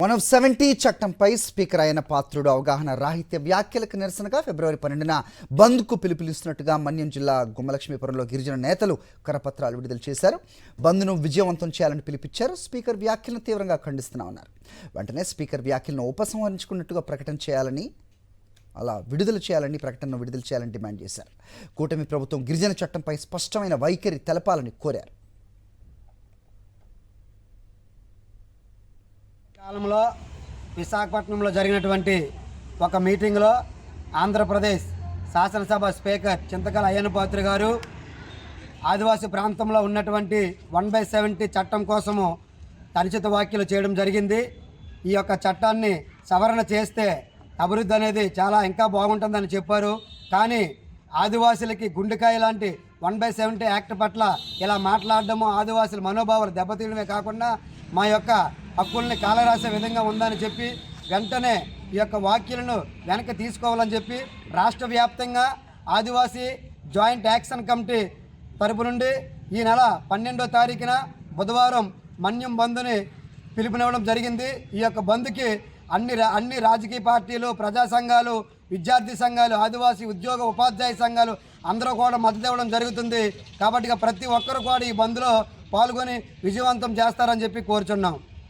170 చట్టంపై స్పీకర్ అయిన పాత్రుడు అవగాహన రాహిత్య వ్యాఖ్యలకు నిరసనగా ఫిబ్రవరి 12న బంద్కు పిలుపునిస్తున్నట్టుగా మన్యం జిల్లా గుమ్మలక్ష్మీపురంలో గిరిజన నేతలు కరపత్రాలు విడుదల చేశారు. బంద్ను విజయవంతం చేయాలని పిలుపిచ్చారు. స్పీకర్ వ్యాఖ్యలను తీవ్రంగా ఖండిస్తున్నామన్నారు. వెంటనే స్పీకర్ వ్యాఖ్యలను ఉపసంహరించుకున్నట్టుగా ప్రకటనను విడుదల చేయాలని డిమాండ్ చేశారు. కూటమి ప్రభుత్వం గిరిజన చట్టంపై స్పష్టమైన వైఖరి తెలపాలని కోరారు. కాలంలో విశాఖపట్నంలో జరిగినటువంటి ఒక మీటింగ్లో ఆంధ్రప్రదేశ్ శాసనసభ స్పీకర్ చింతకల అయ్యన్నపాత్రి గారు ఆదివాసీ ప్రాంతంలో ఉన్నటువంటి 1/70 చట్టం కోసము తనిచిత వ్యాఖ్యలు చేయడం జరిగింది. ఈ యొక్క చట్టాన్ని సవరణ చేస్తే అభివృద్ధి అనేది చాలా ఇంకా బాగుంటుందని చెప్పారు. కానీ ఆదివాసులకి గుండెకాయ లాంటి 1/70 యాక్ట్ పట్ల ఇలా మాట్లాడడము ఆదివాసుల మనోభావాలు దెబ్బతీయడమే కాకుండా మా యొక్క హక్కుల్ని కాలరాసే విధంగా ఉందని చెప్పి వెంటనే ఈ యొక్క వ్యాఖ్యలను వెనక్కి తీసుకోవాలని చెప్పి రాష్ట్ర వ్యాప్తంగా ఆదివాసీ జాయింట్ యాక్షన్ కమిటీ తరపు నుండి ఈ నెల 12వ తారీఖున బుధవారం మన్యం బంద్ని పిలుపునివ్వడం జరిగింది. ఈ యొక్క బంద్కి అన్ని రాజకీయ పార్టీలు, ప్రజా సంఘాలు, విద్యార్థి సంఘాలు, ఆదివాసీ ఉద్యోగ ఉపాధ్యాయ సంఘాలు అందరూ కూడా మద్దతు ఇవ్వడం జరుగుతుంది. కాబట్టి ప్రతి ఒక్కరు కూడా ఈ బంద్లో పాల్గొని విజయవంతం చేస్తారని చెప్పి కోరుచున్నాం.